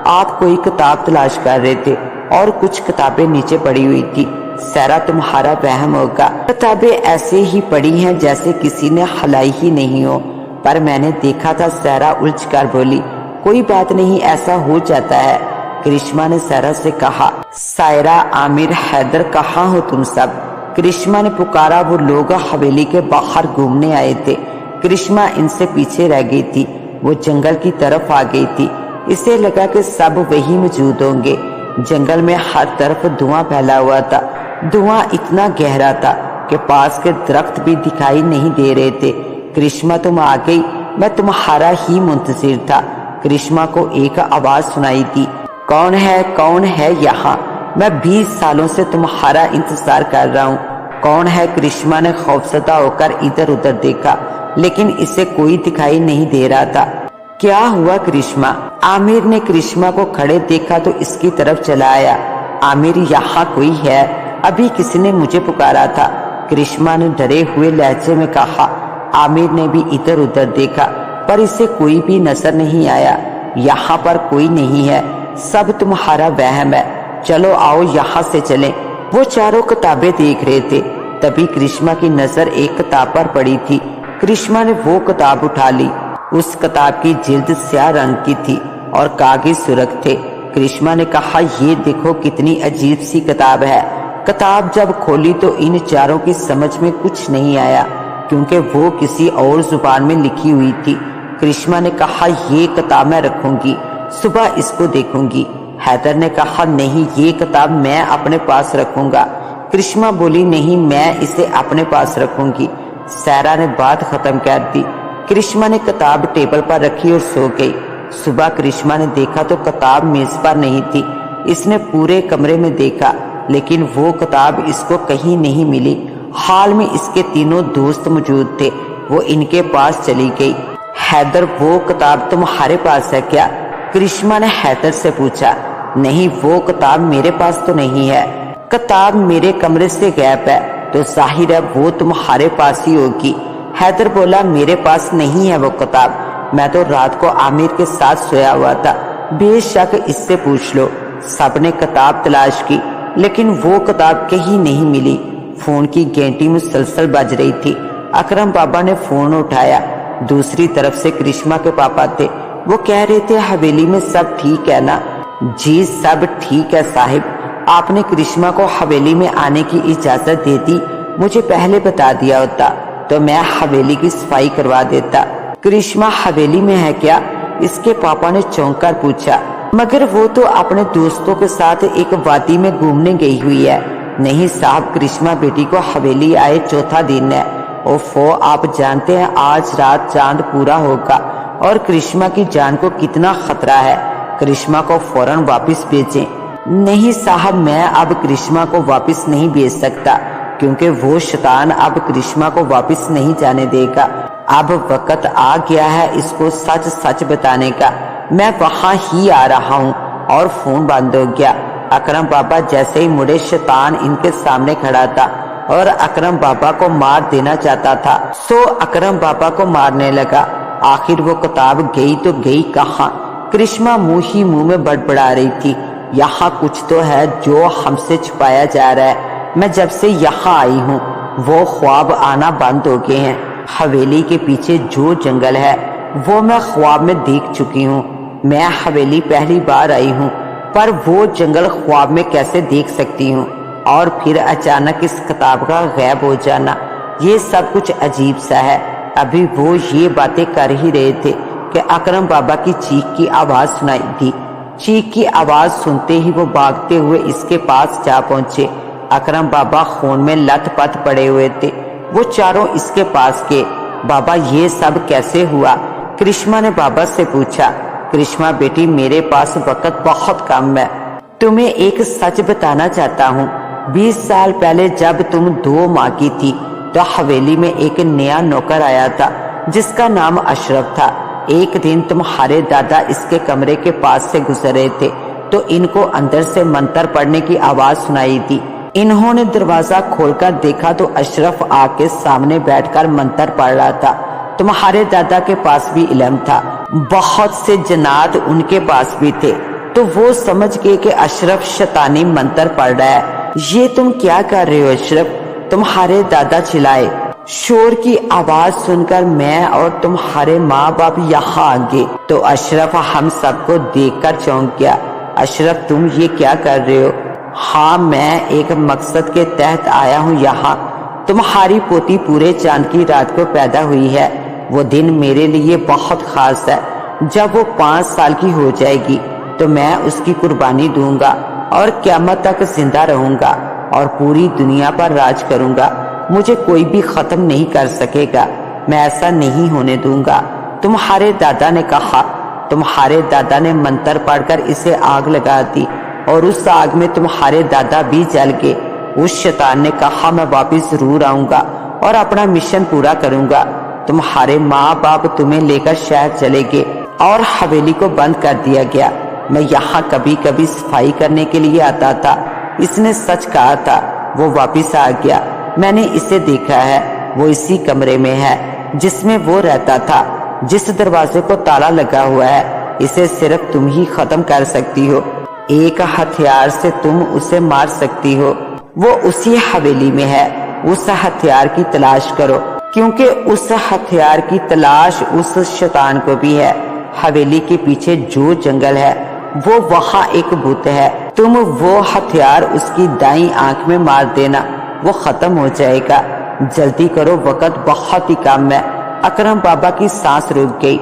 آپ کوئی کتاب تلاش کر رہے تھے اور کچھ کتابیں نیچے پڑی ہوئی تھی۔ سیرا تمہارا وہم ہوگا، کتابیں ایسے ہی پڑی ہیں جیسے کسی نے ہلائی ہی نہیں ہو۔ پر میں نے دیکھا تھا، سیرا الجھ کر بولی۔ کوئی بات نہیں، ایسا ہو جاتا ہے۔ کرشما نے سیرا سے کہا، سائرہ، عامر، حیدر، کہاں ہو تم سب؟ کرشما نے پکارا۔ وہ لوگ حویلی کے باہر گھومنے آئے تھے۔ کرشما ان سے پیچھے رہ گئی تھی۔ وہ جنگل کی طرف آ گئی تھی۔ اسے لگا کہ سب وہی موجود ہوں گے۔ جنگل میں ہر طرف دھواں پھیلا ہوا تھا۔ دھواں اتنا گہرا تھا کہ پاس کے درخت بھی دکھائی نہیں دے رہے تھے۔ کرشما، تم آ گئی، میں تمہارا ہی منتظر تھا۔ کرشما کو ایک آواز سنائی دی، کون ہے یہاں؟ میں 20 سالوں سے تمہارا انتظار کر رہا ہوں۔ کون ہے؟ کرشما نے خوفزدہ ہو کر ادھر ادھر دیکھا، لیکن اسے کوئی دکھائی نہیں دے رہا تھا۔ کیا ہوا کرشما؟ عامر نے کرشما کو کھڑے دیکھا تو اس کی طرف چلا آیا۔ عامر، یہاں کوئی ہے؟ ابھی کسی نے مجھے پکارا تھا، کرشما نے ڈرے ہوئے لہجے میں کہا۔ عامر نے بھی ادھر ادھر دیکھا پر اسے کوئی بھی نظر نہیں آیا۔ یہاں پر کوئی نہیں ہے، سب تمہارا وہم ہے، چلو آؤ یہاں سے چلیں۔ وہ چاروں کتابیں دیکھ رہے تھے، تبھی کرشما کی نظر ایک کتاب پر پڑی تھی۔ کرشما نے وہ کتاب اٹھا لی۔ اس کتاب کی جلد سیاہ رنگ کی تھی اور کاغذ سرخ تھے۔ کرشما نے کہا، یہ دیکھو کتنی عجیب سی کتاب ہے۔ کتاب جب کھولی تو ان چاروں کی سمجھ میں کچھ نہیں آیا، کیونکہ وہ کسی اور زبان میں لکھی ہوئی تھی۔ کرشما نے کہا، یہ کتاب میں رکھوں گی، صبح اس کو دیکھوں گی۔ حیدر نے کہا، نہیں، یہ کتاب میں اپنے پاس رکھوں گا۔ کرشما بولی، نہیں، میں اسے اپنے پاس رکھوں گی۔ سیرا نے بات ختم کر دی۔ کرشما نے کتاب ٹیبل پر رکھی اور سو گئی۔ صبح کرشما نے دیکھا تو کتاب میز پر نہیں تھی۔ اس نے پورے کمرے میں دیکھا، لیکن وہ کتاب اس کو کہیں نہیں ملی۔ حال میں اس کے تینوں دوست موجود تھے، وہ ان کے پاس چلی گئی۔ حیدر، وہ کتاب تمہارے پاس ہے کیا؟ کرشما نے حیدر سے پوچھا۔ نہیں، وہ کتاب میرے پاس تو نہیں ہے۔ کتاب میرے کمرے سے غائب ہے تو ظاہر ہے وہ تمہارے پاس ہی ہوگی۔ حیدر بولا، میرے پاس نہیں ہے وہ کتاب، میں تو رات کو عامر کے ساتھ سویا ہوا تھا، بے شک اس سے پوچھ لو۔ سب نے کتاب تلاش کی، لیکن وہ کتاب کہیں نہیں ملی۔ فون کی گھنٹی مسلسل بج رہی تھی۔ اکرم بابا نے فون اٹھایا۔ دوسری طرف سے کرشما کے پاپا تھے۔ وہ کہہ رہے تھے، حویلی میں سب ٹھیک ہے نا؟ جی سب ٹھیک ہے صاحب۔ آپ نے کرشما کو حویلی میں آنے کی اجازت دے دی، مجھے پہلے بتا دیا ہوتا تو میں حویلی کی صفائی کروا دیتا۔ کرشما حویلی میں ہے کیا؟ اس کے پاپا نے چونک کر پوچھا۔ مگر وہ تو اپنے دوستوں کے ساتھ ایک وادی میں گھومنے گئی ہوئی ہے۔ نہیں صاحب، کرشما بیٹی کو حویلی آئے 4تھا دن ہے۔ اوفو، آپ جانتے ہیں آج رات چاند پورا ہوگا اور کرشما کی جان کو کتنا خطرہ ہے۔ کرشما کو فوراً واپس بھیجیں۔ نہیں صاحب، میں اب کرشما کو واپس نہیں بھیج سکتا، کیونکہ وہ شیطان اب کرشما کو واپس نہیں جانے دے گا۔ اب وقت آ گیا ہے اس کو سچ سچ بتانے کا۔ میں وہاں ہی آ رہا ہوں۔ اور فون بند ہو گیا۔ اکرم بابا جیسے ہی مڑے، شیطان ان کے سامنے کھڑا تھا اور اکرم بابا کو مار دینا چاہتا تھا، سو اکرم بابا کو مارنے لگا۔ آخر وہ کتاب گئی تو گئی کہاں؟ کرشما منہ ہی منہ میں بڑبڑا رہی تھی، یہاں کچھ تو ہے جو ہم سے چھپایا جا رہا ہے۔ میں جب سے یہاں آئی ہوں وہ خواب آنا بند ہو گئے ہیں۔ حویلی کے پیچھے جو جنگل ہے وہ میں خواب میں دیکھ چکی ہوں۔ میں حویلی پہلی بار آئی ہوں، پر وہ جنگل خواب میں کیسے دیکھ سکتی ہوں؟ اور پھر اچانک اس کتاب کا غائب ہو جانا، یہ سب کچھ عجیب سا ہے۔ ابھی وہ یہ باتیں کر ہی رہے تھے کہ اکرم بابا کی چیخ کی آواز سنائی دی۔ چیخ کی آواز سنتے ہی وہ بھاگتے ہوئے اس کے پاس جا پہنچے۔ اکرم بابا خون میں لت پت پڑے ہوئے تھے۔ وہ چاروں اس کے پاس گئے۔ بابا، یہ سب کیسے ہوا؟ کرشما نے بابا سے پوچھا۔ کرشما بیٹی، میرے پاس وقت بہت کم ہے، تمہیں ایک سچ بتانا چاہتا ہوں۔ 20 سال پہلے جب تم 2 ماہ کی تھی تو حویلی میں ایک نیا نوکر آیا تھا جس کا نام اشرف تھا۔ ایک دن تمہارے دادا اس کے کمرے کے پاس سے گزر رہے تھے تو ان کو اندر سے منتر پڑھنے کی آواز سنائی دی۔ انہوں نے دروازہ کھول کر دیکھا تو اشرف آ کے سامنے بیٹھ کر منتر پڑھ رہا تھا۔ تمہارے دادا کے پاس بھی علم تھا، بہت سے جنات ان کے پاس بھی تھے، تو وہ سمجھ گئے کہ اشرف شیطانی منتر پڑھ رہا ہے۔ یہ تم کیا کر رہے ہو اشرف؟ تمہارے دادا چلائے۔ شور کی آواز سن کر میں اور تمہارے ماں باپ یہاں آ گئے تو اشرف ہم سب کو دیکھ کر چونک گیا۔ اشرف تم یہ کیا کر رہے ہو؟ ہاں میں ایک مقصد کے تحت آیا ہوں یہاں۔ تمہاری پوتی پورے چاند کی رات کو پیدا ہوئی ہے۔ وہ دن میرے لیے بہت خاص ہے۔ جب وہ 5 سال کی ہو جائے گی تو میں اس کی قربانی دوں گا اور قیامت تک زندہ رہوں گا اور پوری دنیا پر راج کروں گا۔ مجھے کوئی بھی ختم نہیں کر سکے گا۔ میں ایسا نہیں ہونے دوں گا۔ تمہارے دادا نے کہا۔ تمہارے دادا نے منتر پڑھ کر اسے آگ لگا دی اور اس آگ میں تمہارے دادا بھی جل گئے۔ اس شیطان نے کہا میں واپس ضرور آؤں گا اور اپنا مشن پورا کروں گا۔ تمہارے ماں باپ تمہیں لے کر شہر چلے گئے اور حویلی کو بند کر دیا گیا۔ میں یہاں کبھی کبھی صفائی کرنے کے لیے آتا تھا۔ اس نے سچ کہا تھا۔ وہ واپس آ گیا۔ میں نے اسے دیکھا ہے۔ وہ اسی کمرے میں ہے جس میں وہ رہتا تھا، جس دروازے کو تالا لگا ہوا ہے۔ اسے صرف تم ہی ختم کر سکتی ہو۔ ایک ہتھیار سے تم اسے مار سکتی ہو۔ وہ اسی حویلی میں ہے۔ اس ہتھیار کی تلاش کرو، کیونکہ اس ہتھیار کی تلاش اس شیطان کو بھی ہے۔ حویلی کے پیچھے جو جنگل ہے وہ وہاں ایک بت ہے۔ تم وہ ہتھیار اس کی دائیں آنکھ میں مار دینا، وہ ختم ہو جائے گا۔ جلدی کرو، وقت بہت ہی کم ہے۔ اکرم بابا کی سانس رک گئی۔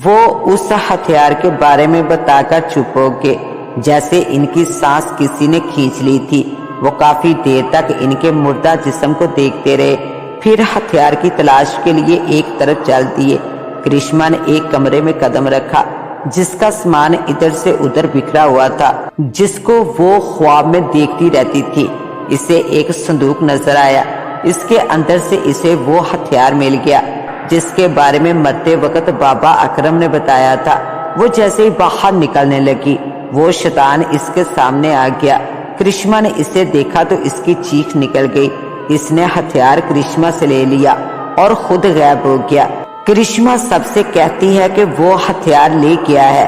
وہ اس ہتھیار کے بارے میں بتا کر چپ ہو گئے، جیسے ان کی سانس کسی نے کھینچ لی تھی۔ وہ کافی دیر تک ان کے مردہ جسم کو دیکھتے رہے، پھر ہتھیار کی تلاش کے لیے ایک طرف چل دیے۔ کرشما نے ایک کمرے میں قدم رکھا جس کا سامان ادھر سے ادھر بکھرا ہوا تھا، جس کو وہ خواب میں دیکھتی رہتی تھی۔ اسے ایک صندوق نظر آیا۔ اس کے اندر سے اسے وہ ہتھیار مل گیا جس کے بارے میں مرتے وقت بابا اکرم نے بتایا تھا۔ وہ جیسے ہی باہر نکلنے لگی، وہ شیطان اس کے سامنے آ گیا۔ کرشما نے اسے دیکھا تو اس کی چیخ نکل گئی۔ اس نے ہتھیار کرشما سے لے لیا اور خود غائب ہو گیا۔ کرشما سب سے کہتی ہے کہ وہ ہتھیار لے گیا ہے،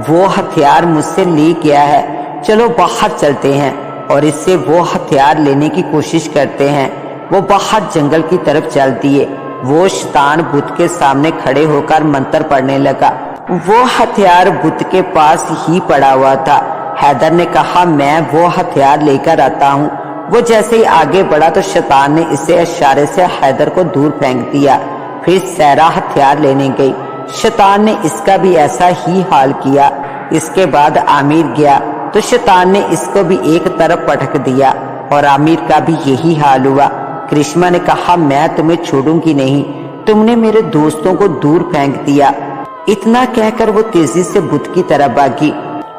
وہ ہتھیار مجھ سے لے گیا ہے۔ چلو باہر چلتے ہیں اور اس سے وہ ہتھیار لینے کی کوشش کرتے ہیں۔ وہ باہر جنگل کی طرف چل دیے۔ وہ شیطان بت کے سامنے کھڑے ہو کر منتر پڑھنے لگا۔ وہ ہتھیار بت کے پاس ہی پڑا ہوا تھا۔ حیدر نے کہا میں وہ ہتھیار لے کر آتا ہوں۔ وہ جیسے ہی آگے بڑھا تو شیطان نے اسے اشارے سے حیدر کو دور پھینک دیا۔ پھر سیرا ہتھیار لینے گئی۔ شیطان نے اس کا بھی ایسا ہی حال کیا۔ اس کے بعد عامر گیا تو شیطان نے اس کو بھی ایک طرف پٹک دیا اور عامر کا بھی یہی حال ہوا۔ کرشما نے کہا میں تمہیں چھوڑوں گی نہیں، تم نے میرے دوستوں کو دور پھینک دیا۔ اتنا کہہ کر وہ تیزی سے بت کی طرف بھاگی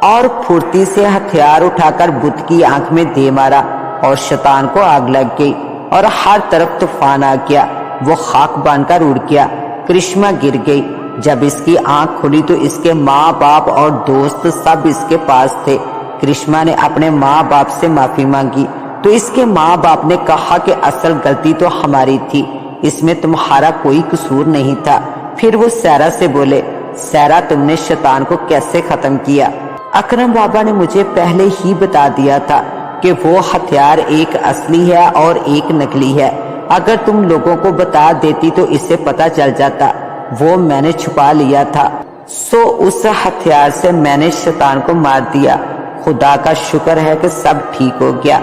اور پھرتی سے ہتھیار اٹھا کر بت کی آنکھ میں دے مارا اور شیطان کو آگ لگ گئی اور ہر طرف طوفان آ گیا۔ وہ خاک بن کر اڑ گیا۔ کرشما گر گئی۔ جب اس کی آنکھ کھلی تو اس کے ماں باپ اور دوست سب اس کے پاس تھے۔ کرشما نے اپنے ماں باپ سے معافی مانگی تو اس کے ماں باپ نے کہا کہ اصل غلطی تو ہماری تھی، اس میں تمہارا کوئی قصور نہیں تھا۔ پھر وہ سیرا سے بولے سیرا تم نے شیطان کو کیسے ختم کیا؟ اکرم بابا نے مجھے پہلے ہی بتا دیا تھا کہ وہ ہتھیار ایک اصلی ہے اور ایک نکلی ہے۔ اگر تم لوگوں کو بتا دیتی تو اسے پتہ چل جاتا۔ وہ میں نے چھپا لیا تھا، سو اس ہتھیار سے میں نے شیطان کو مار دیا۔ خدا کا شکر ہے کہ سب ٹھیک ہو گیا،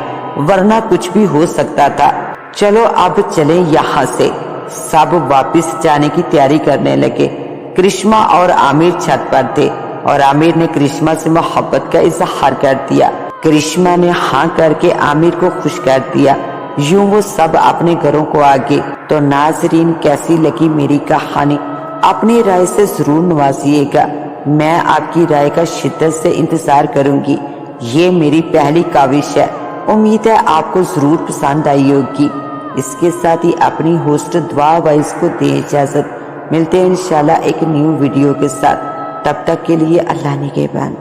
ورنہ کچھ بھی ہو سکتا تھا۔ چلو اب چلیں یہاں سے۔ سب واپس جانے کی تیاری کرنے لگے۔ کرشما اور عامر چھت پر تھے اور عامر نے کرشما سے محبت کا اظہار کر دیا۔ کرشما نے ہاں کر کے عامر کو خوش کر دیا۔ یوں وہ سب اپنے گھروں کو آگے۔ تو ناظرین کیسی لگی میری کہانی؟ اپنی رائے سے ضرور نوازیے گا۔ میں آپ کی رائے کا شدت سے انتظار کروں گی۔ یہ میری پہلی کاوش ہے، امید ہے آپ کو ضرور پسند آئی ہوگی۔ اس کے ساتھ ہی اپنی ہوسٹ دعا وائس کو دیں اجازت۔ ملتے ہیں انشاءاللہ ایک نیو ویڈیو کے ساتھ، تب تک کے لیے اللہ نگہبان۔